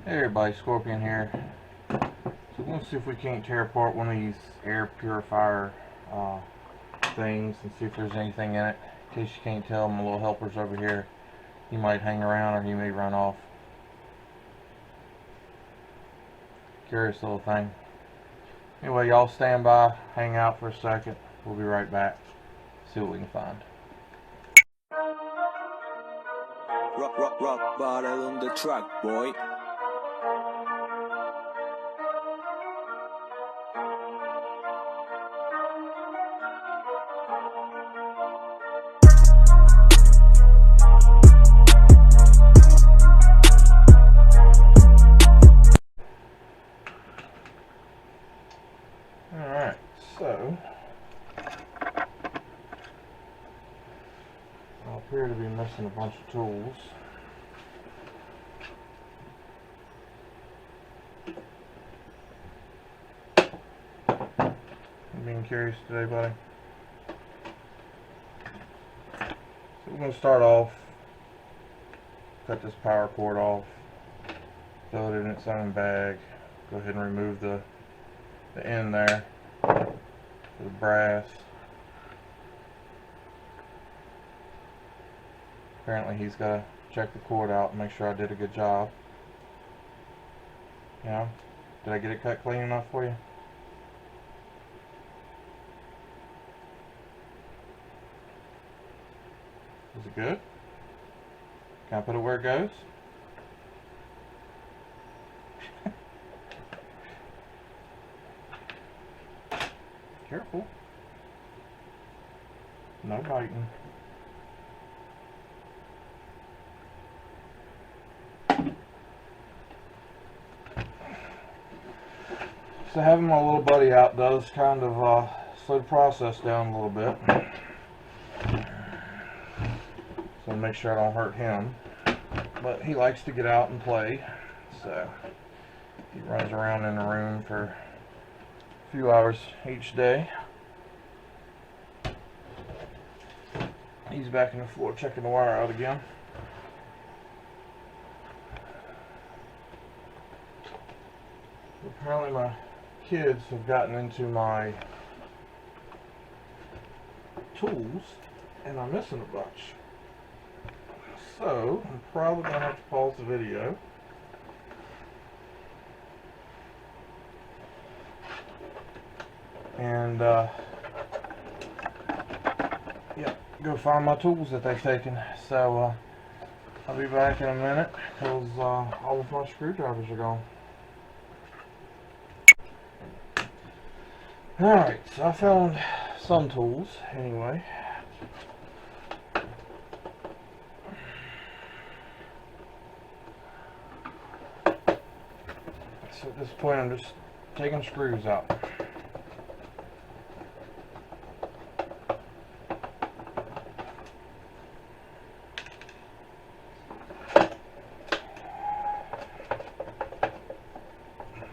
Hey everybody, Scorpion here. So we're going to see if we can't tear apart one of these air purifier things and see if there's anything in it. In case you can't tell, my little helper's over here. He might hang around or he may run off. Curious little thing. Anyway, y'all stand by, hang out for a second. We'll be right back. See what we can find. Rock bottle on the track, boy. Alright, so I appear to be missing a bunch of tools. You being curious today, buddy? So we're going to start off, cut this power cord off, throw it in its own bag, go ahead and remove the end there for the brass. Apparently he's got to check the cord out and make sure I did a good job. Yeah, did I get it cut clean enough for you? Is it good? Can I put it where it goes? Careful. No biting. So having my little buddy out does kind of slow the process down a little bit. So make sure I don't hurt him. But he likes to get out and play, so he runs around in the room for a few hours each day. He's back in the floor checking the wire out again. Apparently my kids have gotten into my tools and I'm missing a bunch. So I'm probably going to have to pause the video and go find my tools that they've taken. So I'll be back in a minute because all of my screwdrivers are gone. Alright, so I found some tools anyway. So at this point I'm just taking screws out.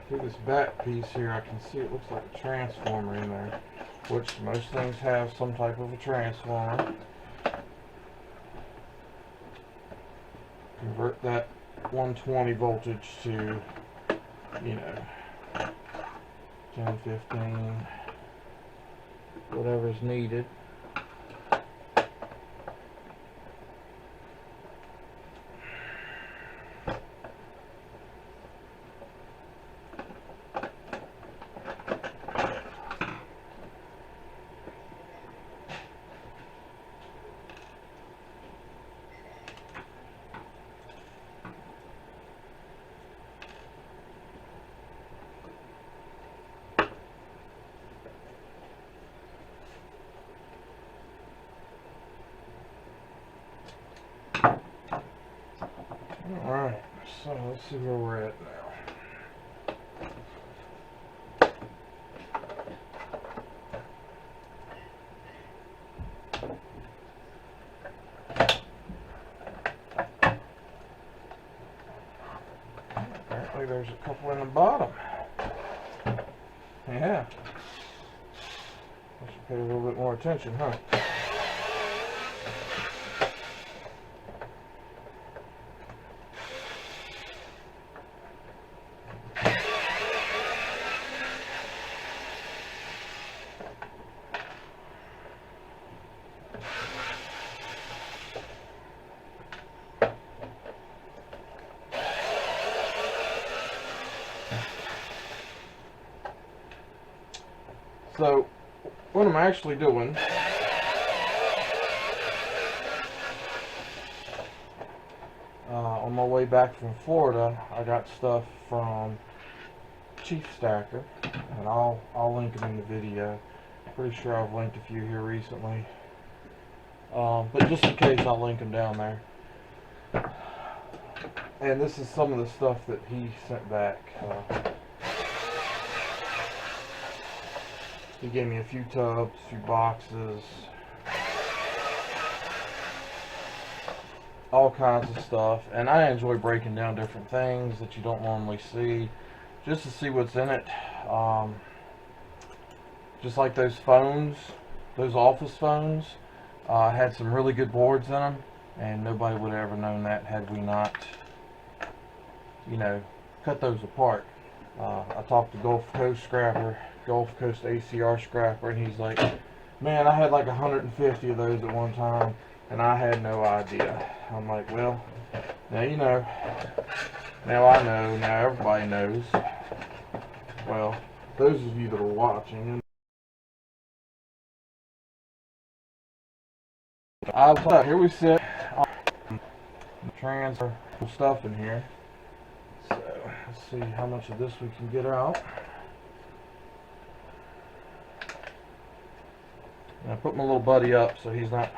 Through this back piece here I can see it looks like a transformer in there, which most things have some type of a transformer. Convert that 120 voltage to, you know, 10, 15, whatever's needed. Alright, so let's see where we're at now. Apparently there's a couple in the bottom. Yeah. I should pay a little bit more attention, huh? So what I'm actually doing, on my way back from Florida, I got stuff from Chief Stacker, and I'll link them in the video. Pretty sure I've linked a few here recently, but just in case, I'll link them down there. And this is some of the stuff that he sent back. He gave me a few tubs, a few boxes, all kinds of stuff. And I enjoy breaking down different things that you don't normally see, just to see what's in it. Just like those phones, those office phones, had some really good boards in them, and nobody would have ever known that had we not, you know, cut those apart. I talked to Gulf Coast ACR scrapper, and he's like, man, I had like 150 of those at one time, and I had no idea. I'm like, well, now you know. Now I know. Now everybody knows. Well, those of you that are watching, here we sit. Transfer stuff in here. So let's see how much of this we can get out. And I put my little buddy up so he's not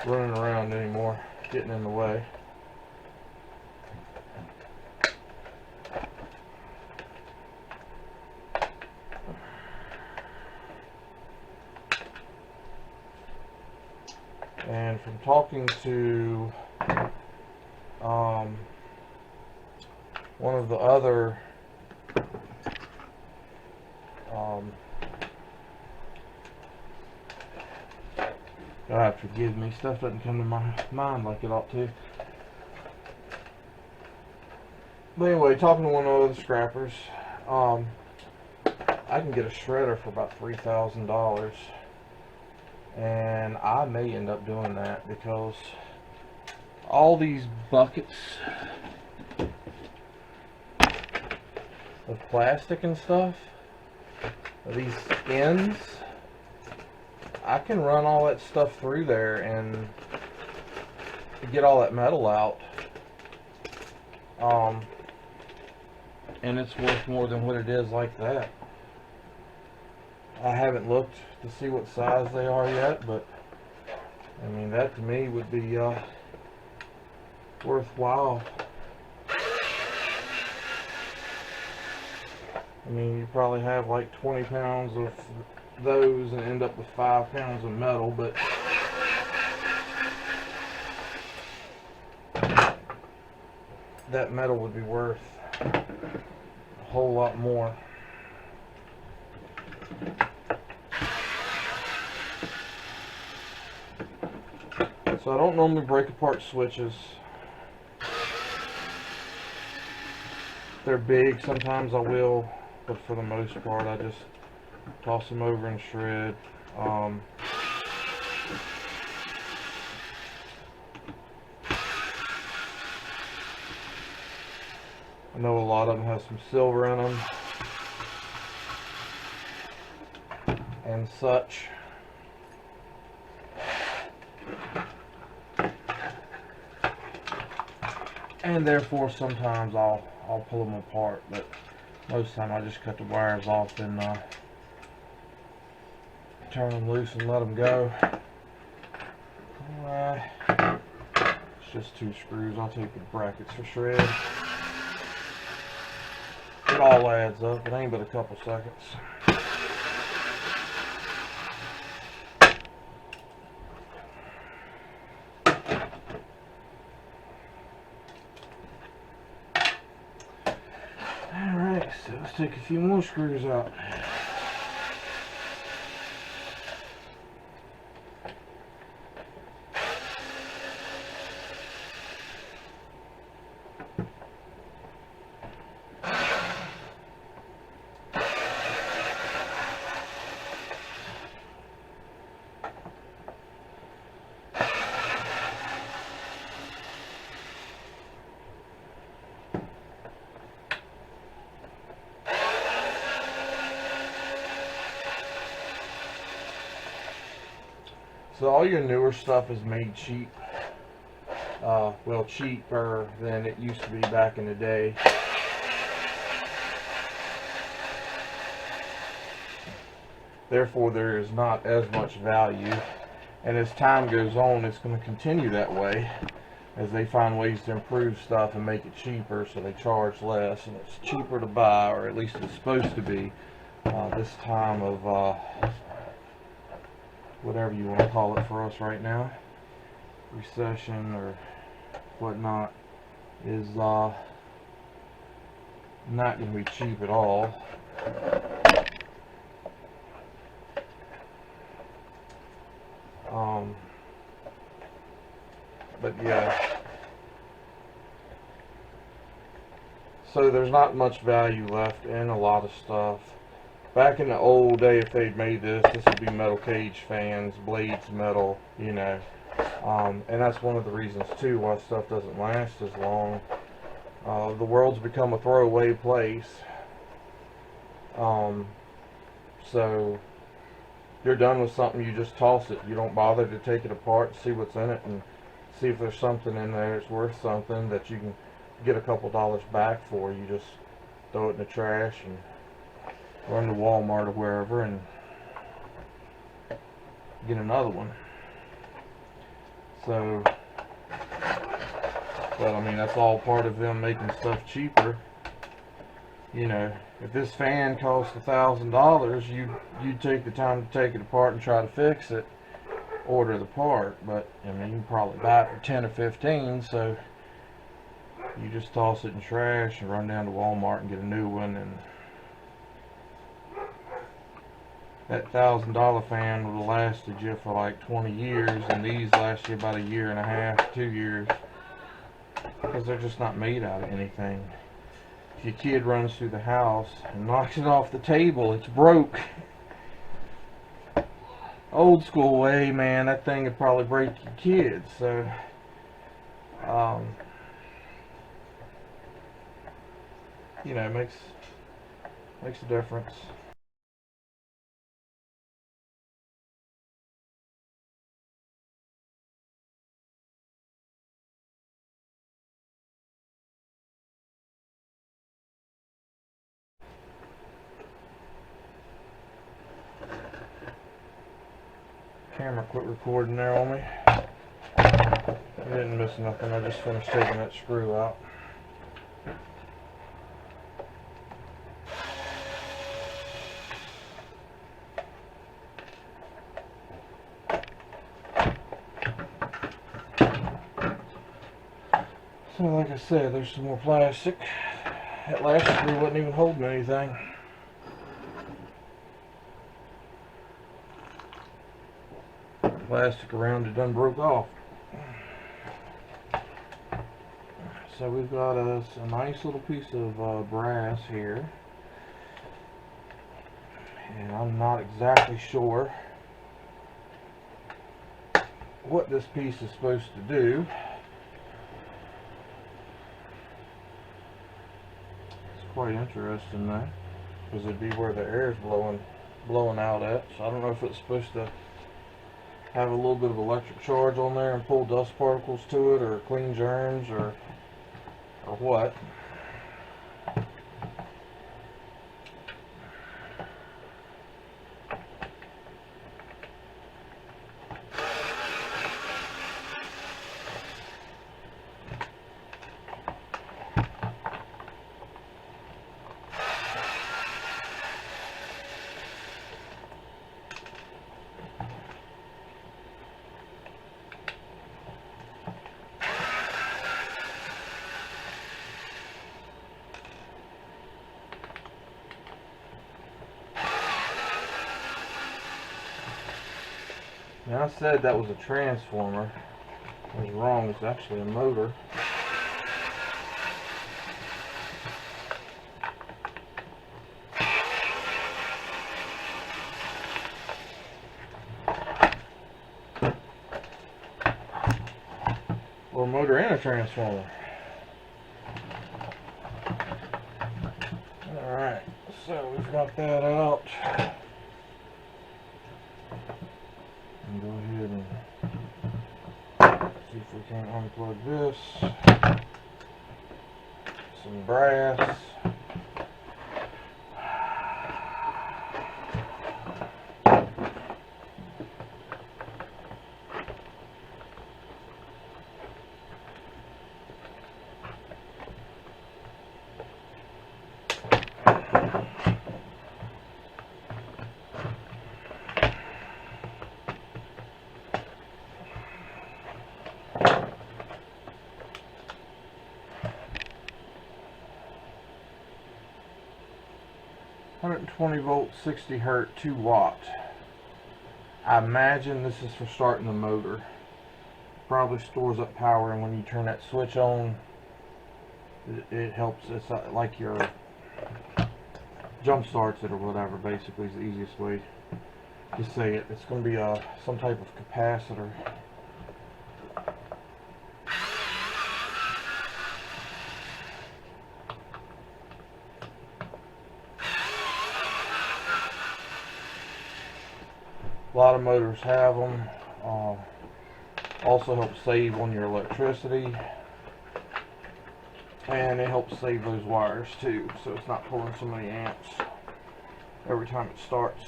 running around anymore, getting in the way. And from talking to one of the other God forgive me, stuff doesn't come to my mind like it ought to. But anyway, talking to one of the other scrappers, I can get a shredder for about $3,000. And I may end up doing that because all these buckets of plastic and stuff, these ends, I can run all that stuff through there and get all that metal out. And it's worth more than what it is like that. I haven't looked to see what size they are yet, but I mean, that to me would be worthwhile. I mean, you probably have like 20 pounds of those and end up with 5 pounds of metal, but that metal would be worth a whole lot more. So I don't normally break apart switches. If they're big, sometimes I will, but for the most part I just toss them over and shred. I know a lot of them have some silver in them and such. And therefore sometimes I'll pull them apart, but most of the time I just cut the wires off and turn them loose and let them go. It's just 2 screws. I'll take the brackets for shred. It all adds up. It ain't but a couple seconds. Alright, so let's take a few more screws out. So all your newer stuff is made cheap. Well, cheaper than it used to be back in the day. Therefore, there is not as much value. And as time goes on, it's going to continue that way as they find ways to improve stuff and make it cheaper, so they charge less, and it's cheaper to buy, or at least it's supposed to be, this time of whatever you want to call it for us right now, recession or whatnot, is not going to be cheap at all. But yeah, so there's not much value left in a lot of stuff. Back in the old day, if they'd made this would be metal cage fans, blades metal, you know. And that's one of the reasons too why stuff doesn't last as long. The world's become a throwaway place. So you're done with something, you just toss it. You don't bother to take it apart and see what's in it and see if there's something in there that's worth something that you can get a couple dollars back for. You just throw it in the trash and run to Walmart or wherever and get another one. So, but I mean, that's all part of them making stuff cheaper. You know, if this fan cost $1,000, you'd take the time to take it apart and try to fix it, order the part. But I mean, you can probably buy it for 10 or 15, so you just toss it in trash and run down to Walmart and get a new one. And that $1,000 fan would have lasted you for like 20 years, and these last you about a year and a half, 2 years, because they're just not made out of anything. If your kid runs through the house and knocks it off the table, it's broke. Old school way, man, that thing would probably break your kids. So, you know, it makes a difference. Camera quit recording there on me. I didn't miss nothing. I just finished taking that screw out. So like I said, there's some more plastic. That last screw wasn't even holding anything. Plastic around it done broke off. So we've got us a nice little piece of brass here, and I'm not exactly sure what this piece is supposed to do. It's quite interesting though, because it'd be where the air is blowing out at. So I don't know if it's supposed to have a little bit of electric charge on there and pull dust particles to it, or clean germs, or what. Now, I said that was a transformer. I was wrong, it's actually a motor. Or a motor and a transformer. Alright, so we've got that out. And go ahead and see if we can unplug this. Some brass. .20 volt, 60 hertz, 2 watt. I imagine this is for starting the motor. Probably stores up power, and when you turn that switch on, it helps. It's like your jump starts it or whatever. Basically, is the easiest way to say it. It's going to be some type of capacitor. A lot of motors have them. Also helps save on your electricity, and it helps save those wires too, so it's not pulling so many amps every time it starts.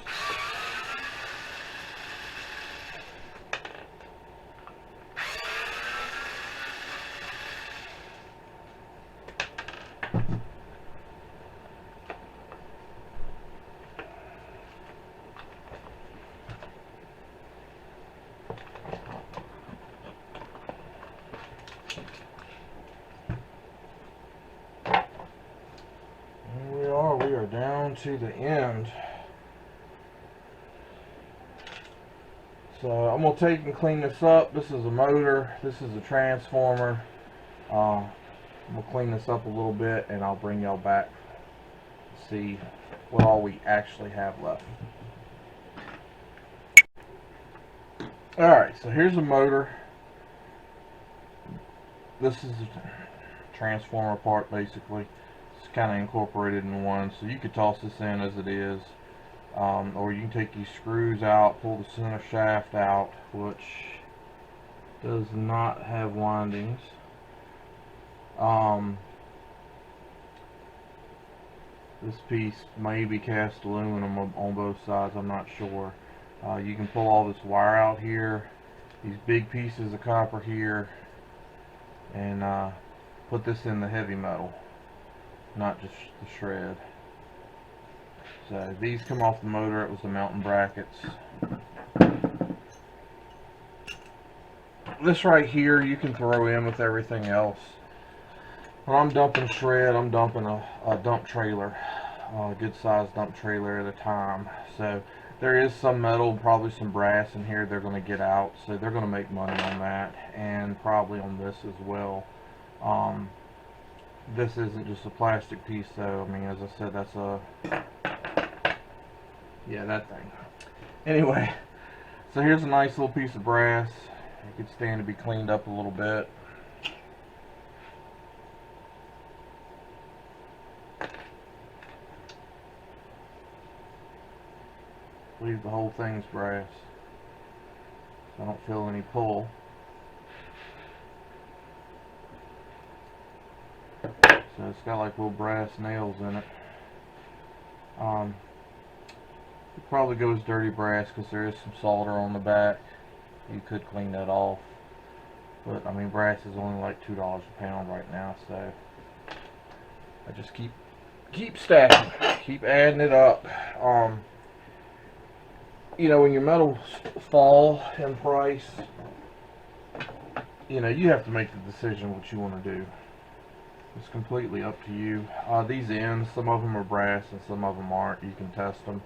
We are down to the end. So I'm going to take and clean this up. This is a motor. This is a transformer. We'll clean this up a little bit, and I'll bring y'all back to see what all we actually have left. Alright, so here's a motor. This is a transformer part basically. It's kind of incorporated in one, so you could toss this in as it is, or you can take these screws out, pull the center shaft out, which does not have windings. This piece may be cast aluminum on both sides, I'm not sure. You can pull all this wire out here, these big pieces of copper here, and put this in the heavy metal, not just the shred. So these come off the motor. It was the mounting brackets. This right here you can throw in with everything else. When I'm dumping shred, I'm dumping a dump trailer, a good sized dump trailer at a time. So there is some metal, probably some brass in here they're going to get out, so they're going to make money on that, and probably on this as well. This isn't just a plastic piece though. I mean, as I said, that's a, yeah, that thing. Anyway, so here's a nice little piece of brass. It could stand to be cleaned up a little bit. Leave the whole thing's brass, so I don't feel any pull. So it's got like little brass nails in it. It probably goes dirty brass because there is some solder on the back. You could clean that off, but I mean, brass is only like $2 a pound right now, so I just keep stacking, keep adding it up. You know, when your metals fall in price, you know, you have to make the decision what you want to do. It's completely up to you. These ends, some of them are brass and some of them aren't. You can test them.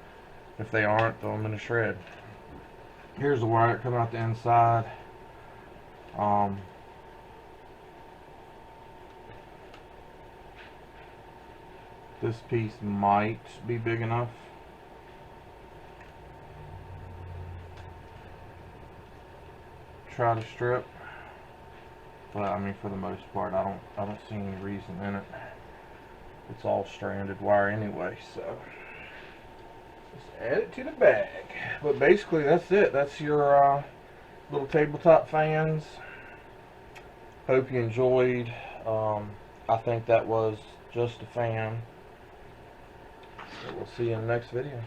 If they aren't, throw them in a shred. Here's the wire coming out the inside. This piece might be big enough. Try to strip, but I mean, for the most part, I don't see any reason in it. It's all stranded wire anyway, so Just add it to the bag. But basically that's it. That's your little tabletop fans. Hope you enjoyed. I think that was just a fan. So we'll see you in the next video.